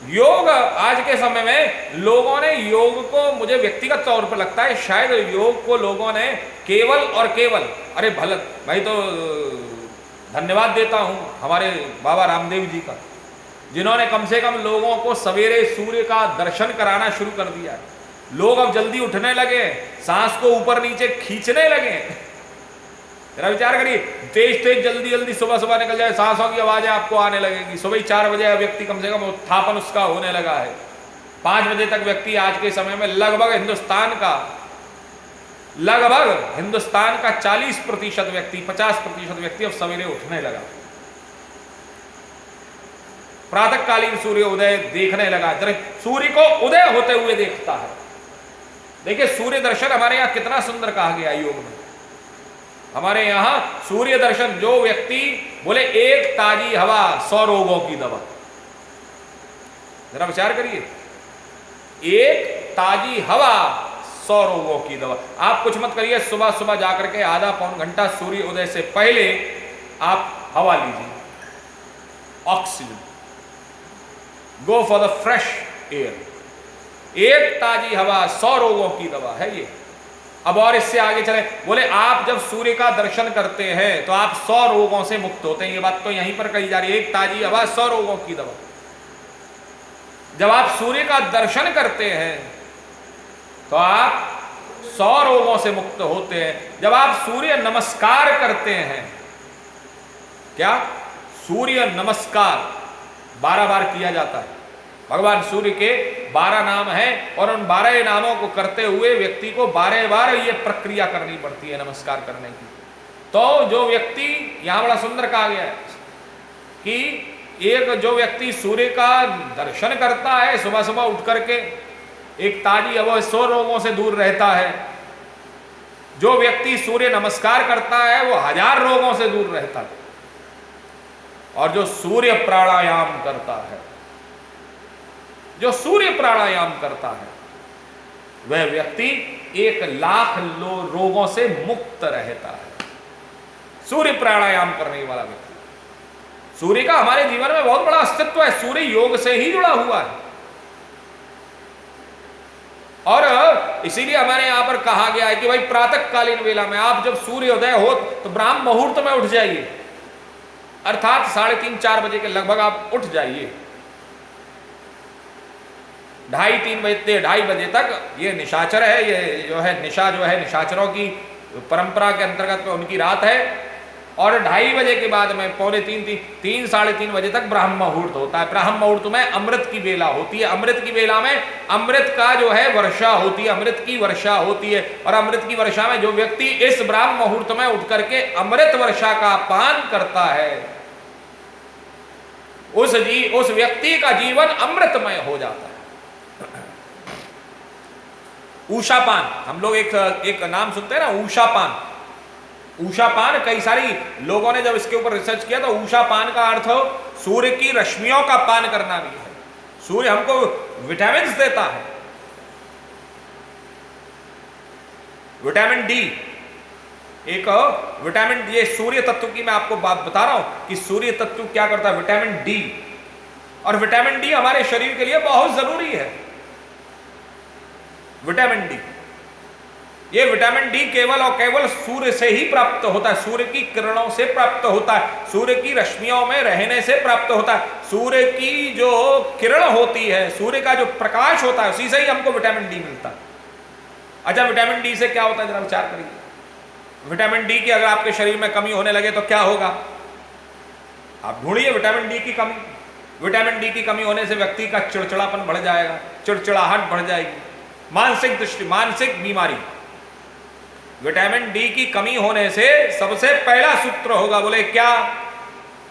योग आज के समय में लोगों ने योग को, मुझे व्यक्तिगत तौर पर लगता है शायद योग को लोगों ने केवल और केवल, अरे भले भाई तो धन्यवाद देता हूं हमारे बाबा रामदेव जी का, जिन्होंने कम से कम लोगों को सवेरे सूर्य का दर्शन कराना शुरू कर दिया। लोग अब जल्दी उठने लगे, सांस को ऊपर नीचे खींचने लगे। जरा विचार करिए, तेज तेज जल्दी जल्दी सुबह सुबह निकल जाए, सांसों की आवाजें आपको आने लगेगी। सुबह 4 बजे व्यक्ति कम से कम उत्थापन उसका होने लगा है। 5 बजे तक व्यक्ति आज के समय में लगभग हिंदुस्तान का 40% व्यक्ति, 50% व्यक्ति अब सवेरे उठने लगा, प्रातःकालीन सूर्य उदय देखने लगा, सूर्य को उदय होते हुए देखता है। देखिए सूर्य दर्शन हमारे यहाँ कितना सुंदर कहा गया योग में। हमारे यहां सूर्य दर्शन, जो व्यक्ति बोले एक ताजी हवा 100 रोगों की दवा, जरा विचार करिए, एक ताजी हवा 100 रोगों की दवा। आप कुछ मत करिए, सुबह सुबह जाकर के आधा पौन घंटा सूर्य उदय से पहले आप हवा लीजिए, oxygen, go for the fresh air. एक ताजी हवा 100 रोगों की दवा है ये। अब और इससे आगे चले, बोले आप जब सूर्य का दर्शन करते हैं तो आप 100 रोगों से मुक्त होते हैं। ये बात तो यहीं पर कही जा रही है, एक ताजी हवा 100 रोगों की दवा। जब आप सूर्य का दर्शन करते हैं तो आप 100 रोगों से मुक्त होते हैं। जब आप सूर्य नमस्कार करते हैं, क्या सूर्य नमस्कार 12 बार किया जाता है। भगवान सूर्य के 12 नाम हैं और उन 12 नामों को करते हुए व्यक्ति को 12 बार ये प्रक्रिया करनी पड़ती है नमस्कार करने की। तो जो व्यक्ति, यहां बड़ा सुंदर कहा गया है कि एक जो व्यक्ति सूर्य का दर्शन करता है सुबह सुबह उठ करके, एक ताजी हवा 100 रोगों से दूर रहता है। जो व्यक्ति सूर्य नमस्कार करता है वो 1000 रोगों से दूर रहता है। और जो सूर्य प्राणायाम करता है, जो सूर्य प्राणायाम करता है, वह व्यक्ति 1,00,000 रोगों से मुक्त रहता है। सूर्य प्राणायाम करने वाला व्यक्ति, सूर्य का हमारे जीवन में बहुत बड़ा अस्तित्व है, सूर्य योग से ही जुड़ा हुआ है। और इसीलिए हमारे यहां पर कहा गया है कि भाई प्रातःकालीन वेला में आप जब सूर्योदय हो तो ब्राह्म मुहूर्त में उठ जाइए, अर्थात 3:30-4 बजे के लगभग आप उठ जाइए। 2:30 बजे तक ये निशाचर है, ये जो है निशा जो है निशाचरों की परंपरा के अंतर्गत में उनकी रात है। और 2:30 बजे के बाद में 2:45, 3-3:30 बजे तक ब्राह्म मुहूर्त होता है। ब्राह्म मुहूर्त में अमृत की बेला होती है। अमृत की बेला में अमृत का जो है वर्षा होती है, अमृत की वर्षा होती है। और अमृत की वर्षा में जो व्यक्ति इस ब्राह्म मुहूर्त में उठ करके अमृत वर्षा का पान करता है, उस व्यक्ति का जीवन अमृतमय हो जाता है। ऊषापान, हम लोग एक नाम सुनते हैं ना, ऊषापान। ऊषापान, कई सारी लोगों ने जब इसके ऊपर रिसर्च किया तो ऊषापान का अर्थ सूर्य की रश्मियों का पान करना भी है। सूर्य हमको विटामिन देता है, विटामिन डी, एक विटामिन, ये सूर्य तत्व की मैं आपको बात बता रहा हूं कि सूर्य तत्व क्या करता है, विटामिन डी। और विटामिन डी हमारे शरीर के लिए बहुत जरूरी है। विटामिन डी, ये विटामिन डी केवल और केवल सूर्य से ही प्राप्त होता है, सूर्य की किरणों से प्राप्त होता है, सूर्य की रश्मियों में रहने से प्राप्त होता है। सूर्य की जो किरण होती है, सूर्य का जो प्रकाश होता है, उसी से ही हमको विटामिन डी मिलता है। अच्छा, विटामिन डी से क्या होता है, जरा विचार करिए। विटामिन डी की अगर आपके शरीर में कमी होने लगे तो क्या होगा, आप ढूंढिए विटामिन डी की कमी। विटामिन डी की कमी होने से व्यक्ति का चिड़चिड़ापन बढ़ जाएगा, चिड़चिड़ाहट बढ़ जाएगी, मानसिक बीमारी। विटामिन डी की कमी होने से सबसे पहला सूत्र होगा, बोले क्या,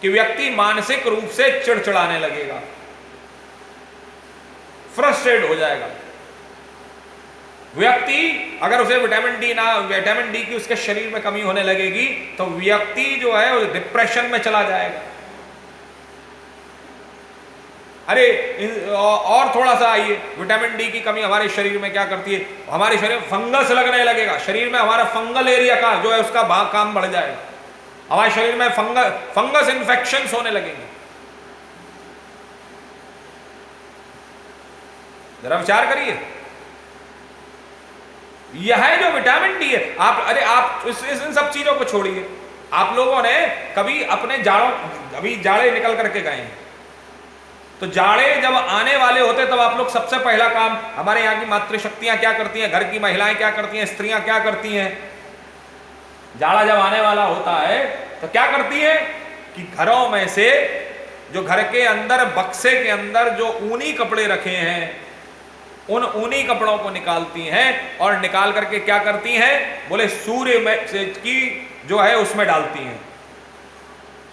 कि व्यक्ति मानसिक रूप से चिड़चिड़ाने लगेगा, फ्रस्ट्रेट हो जाएगा। व्यक्ति अगर उसे विटामिन डी की उसके शरीर में कमी होने लगेगी तो व्यक्ति जो है वो डिप्रेशन में चला जाएगा। अरे और थोड़ा सा आइए, विटामिन डी की कमी हमारे शरीर में क्या करती है, हमारे शरीर में फंगस लगने लगेगा, शरीर में हमारा फंगल एरिया का जो है उसका काम बढ़ जाएगा, हमारे शरीर में फंगस इन्फेक्शंस होने लगेंगे। जरा विचार करिए, यह है जो विटामिन डी है। आप इन सब चीजों को छोड़िए। आप लोगों ने कभी अपने अभी जाड़े निकल करके गए हैं, तो जाड़े जब आने वाले होते तब आप लोग सबसे पहला काम, हमारे यहाँ की मातृशक्तियां क्या करती हैं, घर की महिलाएं क्या करती हैं, स्त्रियां क्या करती हैं, जाड़ा जब आने वाला होता है तो क्या करती हैं कि घरों में से जो घर के अंदर बक्से के अंदर जो ऊनी कपड़े रखे हैं, उन ऊनी कपड़ों को निकालती हैं और निकाल करके क्या करती हैं, बोले सूर्य में की जो है उसमें डालती हैं,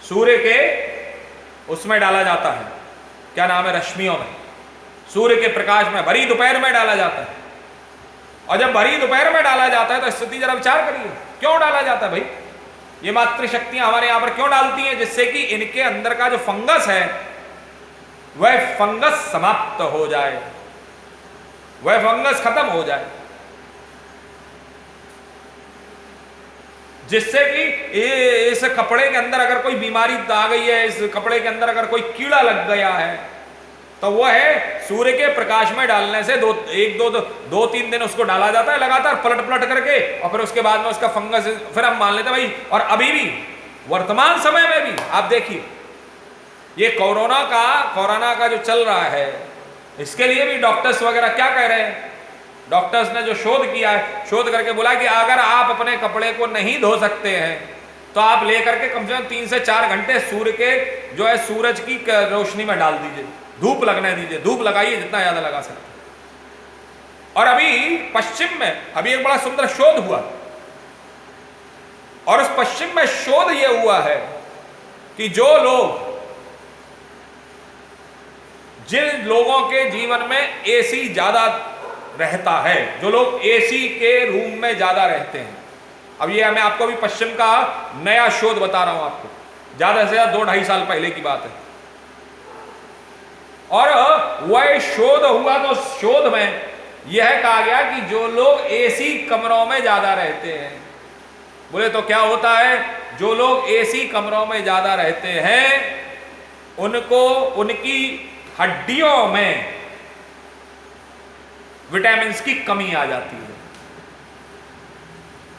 सूर्य के उसमें डाला जाता है, क्या नाम है, रश्मियों में, सूर्य के प्रकाश में भरी दोपहर में डाला जाता है। और जब भरी दोपहर में डाला जाता है तो स्थिति जरा विचार करिए, क्यों डाला जाता है भाई, ये मातृशक्तियां हमारे यहां पर क्यों डालती हैं, जिससे कि इनके अंदर का जो फंगस है वह फंगस समाप्त हो जाए, वह फंगस खत्म हो जाए, जिससे कि इस कपड़े के अंदर अगर कोई बीमारी आ गई है, इस कपड़े के अंदर अगर कोई कीड़ा लग गया है, तो वह है सूर्य के प्रकाश में डालने से दो तीन दिन उसको डाला जाता है लगातार पलट पलट करके, और फिर उसके बाद में उसका फंगस, फिर हम मान लेते हैं भाई। और अभी भी वर्तमान समय में भी आप देखिए, ये कोरोना का जो चल रहा है, इसके लिए भी डॉक्टर्स वगैरह क्या कह रहे हैं, डॉक्टर्स ने जो शोध किया है, शोध करके बोला कि अगर आप अपने कपड़े को नहीं धो सकते हैं तो आप लेकर के कम से कम 3 से 4 घंटे सूर्य के जो है सूरज की रोशनी में डाल दीजिए, धूप लगने दीजिए, धूप लगाइए जितना ज्यादा लगा सकते। और अभी पश्चिम में अभी एक बड़ा सुंदर शोध हुआ, और उस पश्चिम में शोध यह हुआ है कि जिन लोगों के जीवन में एसी ज्यादा रहता है, जो लोग एसी के रूम में ज्यादा रहते हैं, अब ये मैं आपको भी पश्चिम का नया शोध बता रहा हूं आपको, ज्यादा से ज्यादा 2-2.5 साल पहले की बात है। और वह शोध हुआ तो शोध में यह कहा गया कि जो लोग एसी कमरों में ज्यादा रहते हैं, बोले तो क्या होता है, जो लोग एसी कमरों में ज्यादा रहते हैं उनको उनकी हड्डियों में विटामिन की कमी आ जाती है,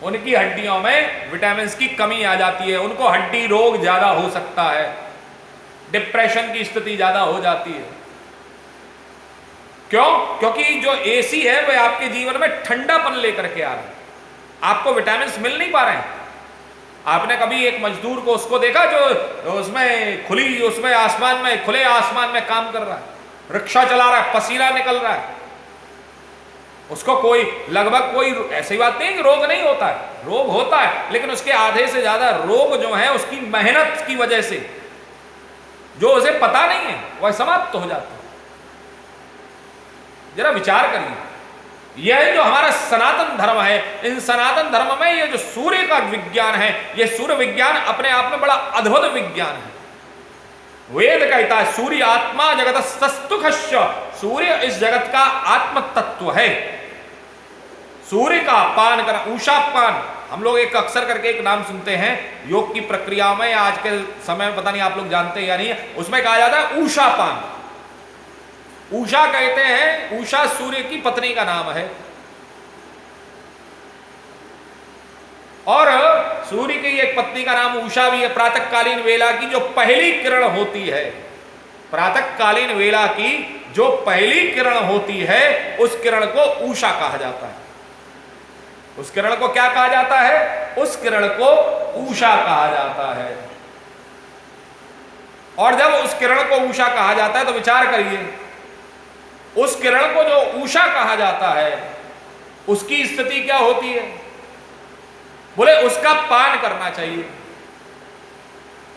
उनकी हड्डियों में विटामिन की कमी आ जाती है, उनको हड्डी रोग ज्यादा हो सकता है, डिप्रेशन की स्थिति ज्यादा हो जाती है। क्यों? क्योंकि जो एसी है वह आपके जीवन में ठंडापन लेकर के आ रहा है, आपको विटामिन मिल नहीं पा रहे हैं। आपने कभी एक मजदूर को उसको देखा जो उसमें आसमान में, खुले आसमान में काम कर रहा है, रिक्शा चला रहा है, पसीना निकल रहा है, उसको लगभग कोई ऐसी बात नहीं कि रोग नहीं होता है, रोग होता है, लेकिन उसके आधे से ज्यादा रोग जो है उसकी मेहनत की वजह से, जो उसे पता नहीं है, वह समाप्त हो जाता है। जरा विचार करिए, यह जो हमारा सनातन धर्म है, इन सनातन धर्म में ये जो सूर्य का विज्ञान है, ये सूर्य विज्ञान अपने आप में बड़ा अद्भुत विज्ञान है। वेद कहता है सूर्य आत्मा जगत सस्तुखश्य, सूर्य इस जगत का आत्म तत्व है। सूर्य का पान करना, उषा पान, हम लोग एक अक्सर करके एक नाम सुनते हैं योग की प्रक्रिया में, आज के समय में पता नहीं आप लोग जानते हैं या नहीं, उसमें कहा जाता है उषा पान। उषा कहते हैं, उषा सूर्य की पत्नी का नाम है, और सूर्य की एक पत्नी का नाम उषा भी है। प्रातःकालीन वेला की जो पहली किरण होती है, प्रातःकालीन वेला की जो पहली किरण होती है, उस किरण को उषा कहा जाता है। उस किरण को क्या कहा जाता है? उस किरण को उषा कहा जाता है। और जब उस किरण को उषा कहा जाता है तो विचार करिए, उस किरण को जो उषा कहा जाता है उसकी स्थिति क्या होती है? बोले उसका पान करना चाहिए।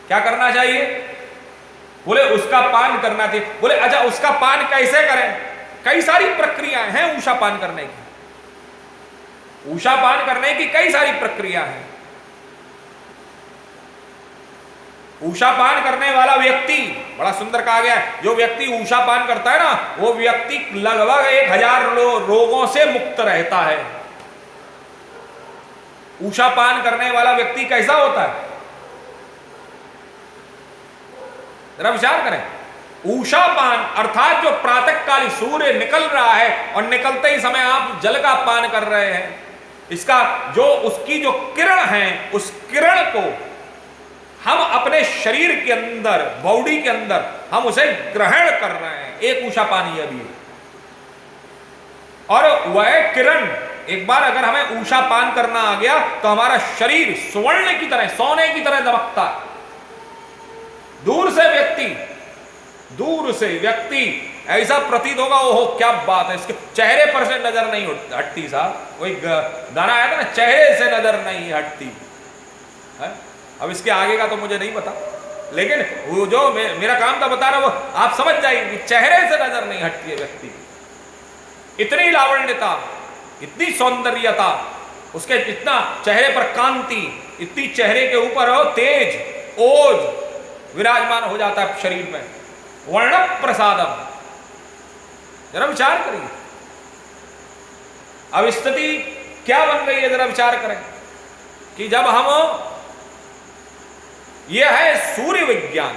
क्या करना चाहिए? बोले उसका पान करना चाहिए। बोले अच्छा उसका पान कैसे करें? कई सारी प्रक्रियाएं हैं उषा पान करने की। उषा पान करने की कई सारी प्रक्रिया है। उषा पान करने वाला व्यक्ति, बड़ा सुंदर कहा गया है, जो व्यक्ति उषा पान करता है ना, वो व्यक्ति लगभग 1000 रोगों से मुक्त रहता है। उषा पान करने वाला व्यक्ति कैसा होता है? जरा विचार करें। ऊषापान अर्थात जो प्रातःकाली सूर्य निकल रहा है और निकलते ही समय आप जल का पान कर रहे हैं, इसका जो उसकी जो किरण है उस किरण को हम अपने शरीर के अंदर, बॉडी के अंदर हम उसे ग्रहण कर रहे हैं, एक ऊषापान यह भी है। और वह किरण एक बार अगर हमें ऊषापान करना आ गया तो हमारा शरीर स्वर्ण की तरह, सोने की तरह दमकता है। दूर से व्यक्ति ऐसा प्रतीत होगा, ओहो क्या बात है, इसके चेहरे पर से नजर नहीं हटती। साहब वही गाना आया था ना, चेहरे से नजर नहीं हटती है? अब इसके आगे का तो मुझे नहीं पता, लेकिन वो जो मेरा काम था बता रहा, वो आप समझ जाएंगे, चेहरे से नजर नहीं हटती है व्यक्ति। इतनी लावण्यता, इतनी सौंदर्यता, उसके इतना चेहरे पर कांति, इतनी चेहरे के ऊपर हो तेज, ओज विराजमान हो जाता है शरीर में। वर्ण प्रसादम, जरा विचार करिए, अब स्थिति क्या बन गई है, जरा विचार करें कि जब हम, यह है सूर्य विज्ञान,